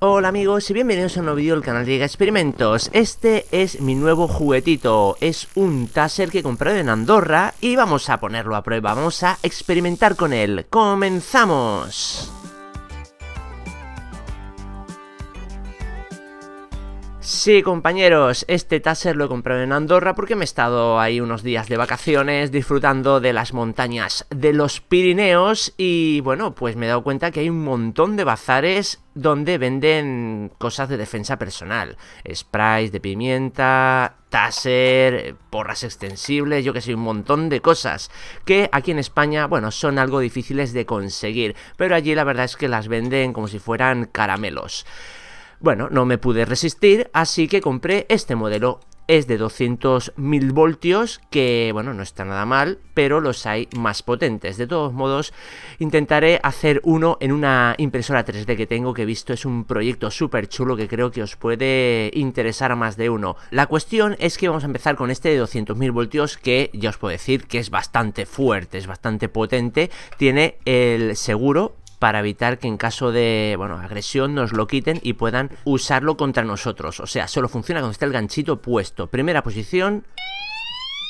Hola amigos y bienvenidos a un nuevo vídeo del canal Giga Experimentos. Este es mi nuevo juguetito, es un taser que compré en Andorra y vamos a ponerlo a prueba, vamos a experimentar con él. ¡Comenzamos! Sí, compañeros, este taser lo he comprado en Andorra porque me he estado ahí unos días de vacaciones disfrutando de las montañas de los Pirineos y bueno, pues me he dado cuenta que hay un montón de bazares donde venden cosas de defensa personal, sprays de pimienta, taser, porras extensibles, yo que sé, un montón de cosas que aquí en España, bueno, son algo difíciles de conseguir, pero allí la verdad es que las venden como si fueran caramelos. Bueno, no me pude resistir, así que compré este modelo. Es de 200.000 voltios, que bueno, no está nada mal, pero los hay más potentes. De todos modos, intentaré hacer uno en una impresora 3D que tengo, que he visto es un proyecto súper chulo que creo que os puede interesar a más de uno. La cuestión es que vamos a empezar con este de 200.000 voltios, que ya os puedo decir que es bastante fuerte, es bastante potente. Tiene el seguro para evitar que en caso de, bueno, agresión nos lo quiten y puedan usarlo contra nosotros. O sea, solo funciona cuando está el ganchito puesto. Primera posición,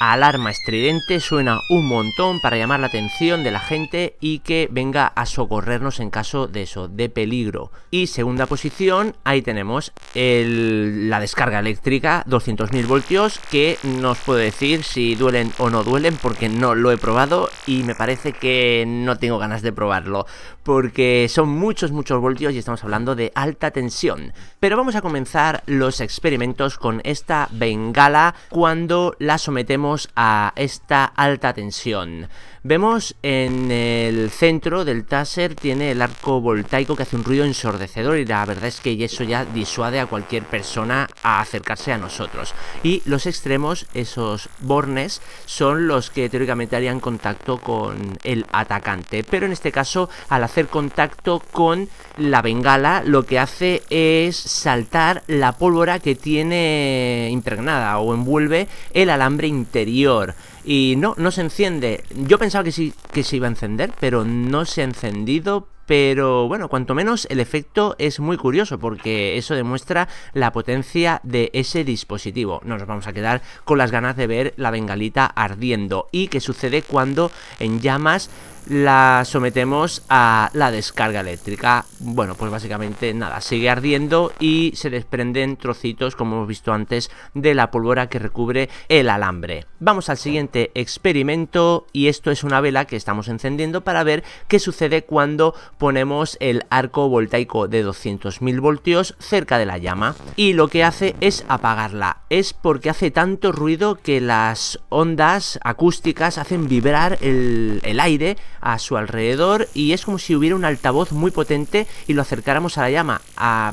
alarma estridente, suena un montón para llamar la atención de la gente y que venga a socorrernos en caso de eso, de peligro. Y segunda posición, ahí tenemos la descarga eléctrica, 200.000 voltios, que no os puedo decir si duelen o no duelen porque no lo he probado y me parece que no tengo ganas de probarlo porque son muchos voltios y estamos hablando de alta tensión. Pero vamos a comenzar los experimentos con esta bengala cuando la sometemos a esta alta tensión. Vemos en el centro del taser tiene el arco voltaico que hace un ruido ensordecedor y la verdad es que eso ya disuade a cualquier persona a acercarse a nosotros. Y los extremos, esos bornes, son los que teóricamente harían contacto con el atacante. Pero en este caso, al hacer contacto con la bengala, lo que hace es saltar la pólvora que tiene impregnada o envuelve el alambre interior. Y no se enciende. Yo pensaba que sí que se iba a encender, pero no se ha encendido. Pero bueno, cuanto menos el efecto es muy curioso porque eso demuestra la potencia de ese dispositivo. No nos vamos a quedar con las ganas de ver la bengalita ardiendo. ¿Y qué sucede cuando en llamas la sometemos a la descarga eléctrica? Bueno, pues básicamente nada, sigue ardiendo y se desprenden trocitos, como hemos visto antes, de la pólvora que recubre el alambre. Vamos al siguiente experimento y esto es una vela que estamos encendiendo para ver qué sucede cuando ponemos el arco voltaico de 200.000 voltios cerca de la llama y lo que hace es apagarla. Es porque hace tanto ruido que las ondas acústicas hacen vibrar el aire a su alrededor y es como si hubiera un altavoz muy potente y lo acercáramos a la llama.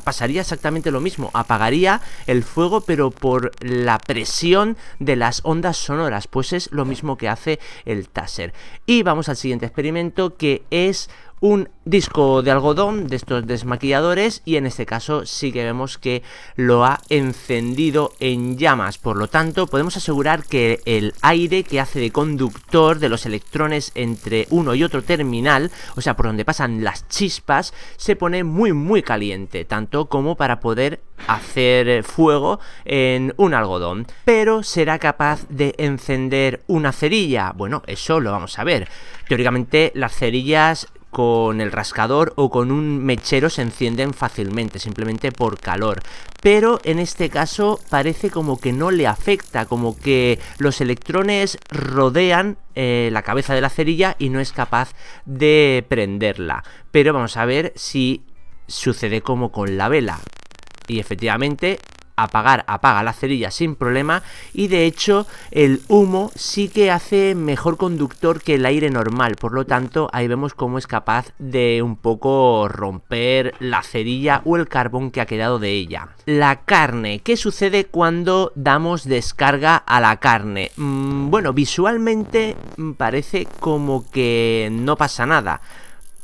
Pasaría exactamente lo mismo, apagaría el fuego pero por la presión de las ondas sonoras, pues es lo mismo que hace el taser. Y vamos al siguiente experimento, que es un disco de algodón de estos desmaquilladores y en este caso sí que vemos que lo ha encendido en llamas. Por lo tanto, podemos asegurar que el aire que hace de conductor de los electrones entre uno y otro terminal, o sea, por donde pasan las chispas, se pone muy caliente, tanto como para poder hacer fuego en un algodón. Pero ¿será capaz de encender una cerilla? Bueno, eso lo vamos a ver. Teóricamente las cerillas con el rascador o con un mechero se encienden fácilmente, simplemente por calor. Pero en este caso parece como que no le afecta, como que los electrones rodean la cabeza de la cerilla y no es capaz de prenderla. Pero vamos a ver si sucede como con la vela. Y efectivamente apaga la cerilla sin problema y de hecho el humo sí que hace mejor conductor que el aire normal, por lo tanto ahí vemos cómo es capaz de un poco romper la cerilla o el carbón que ha quedado de ella. La carne, ¿qué sucede cuando damos descarga a la carne? Bueno, visualmente parece como que no pasa nada.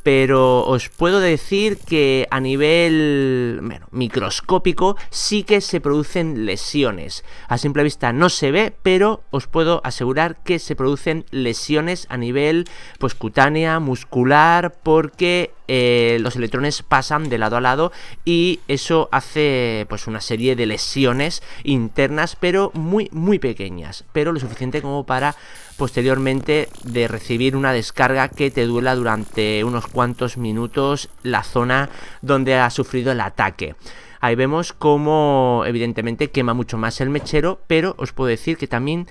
pero os puedo decir que a nivel microscópico sí que se producen lesiones. A simple vista no se ve, pero os puedo asegurar que se producen lesiones a nivel pues cutánea, muscular, porque los electrones pasan de lado a lado y eso hace pues una serie de lesiones internas, pero muy pequeñas, pero lo suficiente como para posteriormente de recibir una descarga que te duela durante unos cuantos minutos la zona donde ha sufrido el ataque. Ahí vemos cómo evidentemente quema mucho más el mechero, pero os puedo decir que también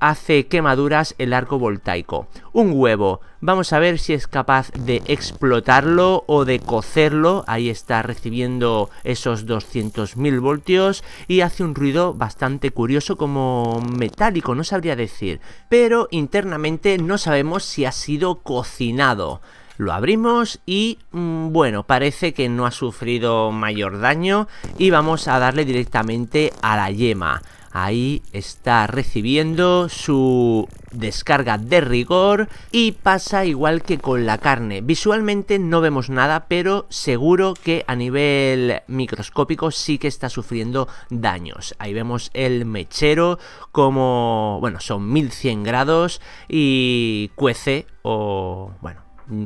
hace quemaduras el arco voltaico. Un huevo, vamos a ver si es capaz de explotarlo o de cocerlo. Ahí está recibiendo esos 200.000 voltios y hace un ruido bastante curioso, como metálico, no sabría decir, pero internamente no sabemos si ha sido cocinado. Lo abrimos y bueno, parece que no ha sufrido mayor daño y vamos a darle directamente a la yema. Ahí está recibiendo su descarga de rigor y pasa igual que con la carne. Visualmente no vemos nada, pero seguro que a nivel microscópico sí que está sufriendo daños. Ahí vemos el mechero como, bueno, son 1100 grados y cuece o, bueno,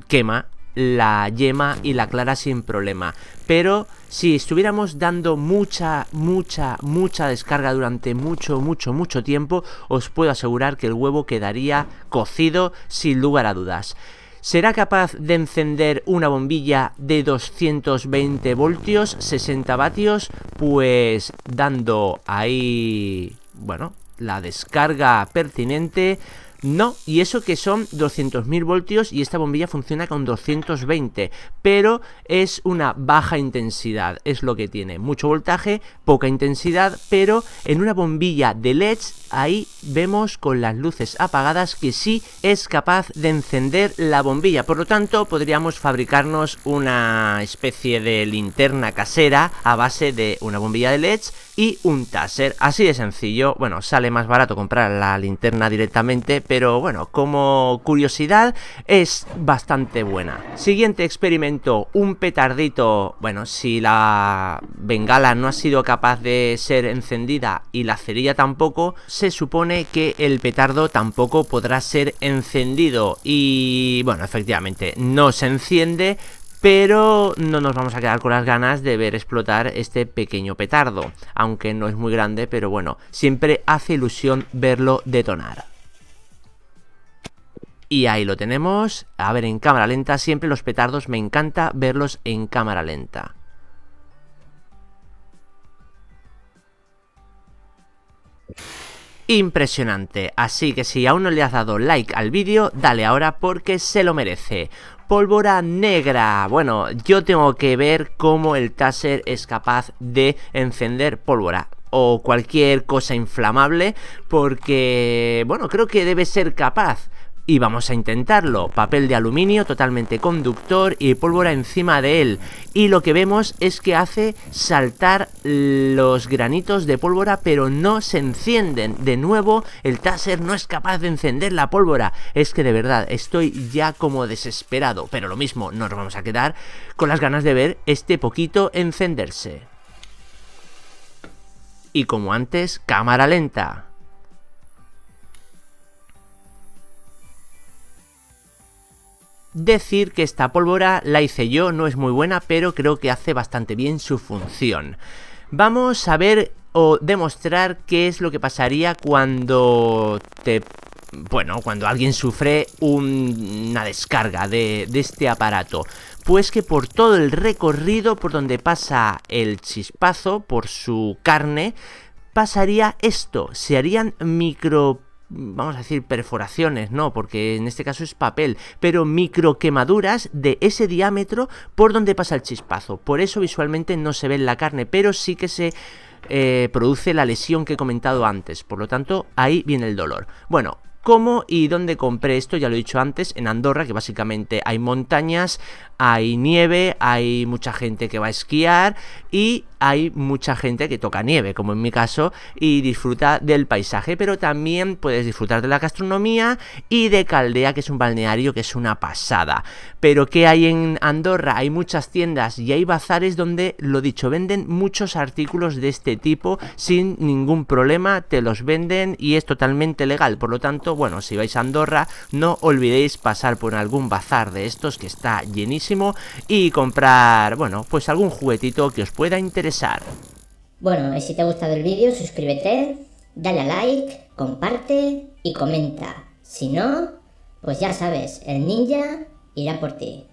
quema la yema y la clara sin problema. Pero si estuviéramos dando mucha descarga durante mucho tiempo, os puedo asegurar que el huevo quedaría cocido sin lugar a dudas. ¿Será capaz de encender una bombilla de 220 voltios, 60 vatios? Pues dando ahí, bueno, la descarga pertinente. No, y eso que son 200.000 voltios y esta bombilla funciona con 220, pero es una baja intensidad, es lo que tiene, mucho voltaje, poca intensidad, pero en una bombilla de LEDs ahí vemos con las luces apagadas que sí es capaz de encender la bombilla. Por lo tanto, podríamos fabricarnos una especie de linterna casera a base de una bombilla de LEDs y un taser, así de sencillo. Bueno, sale más barato comprar la linterna directamente, pero bueno, como curiosidad es bastante buena. Siguiente experimento, un petardito. Bueno, si la bengala no ha sido capaz de ser encendida y la cerilla tampoco, se supone que el petardo tampoco podrá ser encendido. Y bueno, efectivamente no se enciende, pero no nos vamos a quedar con las ganas de ver explotar este pequeño petardo, aunque no es muy grande, pero bueno, siempre hace ilusión verlo detonar. Y ahí lo tenemos, a ver en cámara lenta, siempre los petardos me encanta verlos en cámara lenta. Impresionante, así que si aún no le has dado like al vídeo, dale ahora porque se lo merece. Pólvora negra. Bueno, yo tengo que ver cómo el taser es capaz de encender pólvora o cualquier cosa inflamable, porque, bueno, creo que debe ser capaz. Y vamos a intentarlo. Papel de aluminio totalmente conductor y pólvora encima de él. Y lo que vemos es que hace saltar los granitos de pólvora, pero no se encienden. De nuevo, el taser no es capaz de encender la pólvora. Es que de verdad estoy ya como desesperado. Pero lo mismo, nos vamos a quedar con las ganas de ver este poquito encenderse. Y como antes, cámara lenta. Decir que esta pólvora la hice yo, no es muy buena, pero creo que hace bastante bien su función. Vamos a ver o demostrar qué es lo que pasaría cuando cuando alguien sufre una descarga de este aparato. Pues que por todo el recorrido por donde pasa el chispazo, por su carne, pasaría esto, se harían vamos a decir perforaciones, no, porque en este caso es papel, pero micro quemaduras de ese diámetro por donde pasa el chispazo. Por eso visualmente no se ve en la carne, pero sí que se produce la lesión que he comentado antes. Por lo tanto, ahí viene el dolor. Bueno, cómo y dónde compré esto. Ya lo he dicho antes, en Andorra, que básicamente hay montañas, hay nieve, hay mucha gente que va a esquiar y hay mucha gente que toca nieve, como en mi caso, y disfruta del paisaje, pero también puedes disfrutar de la gastronomía y de Caldea, que es un balneario que es una pasada. Pero ¿qué hay en Andorra? Hay muchas tiendas y hay bazares donde, lo dicho, venden muchos artículos de este tipo sin ningún problema, te los venden y es totalmente legal. Por lo tanto, bueno, si vais a Andorra, no olvidéis pasar por algún bazar de estos que está llenísimo y comprar, bueno, pues algún juguetito que os pueda interesar. Bueno, y si te ha gustado el vídeo, suscríbete, dale a like, comparte y comenta. Si no, pues ya sabes, el ninja irá por ti.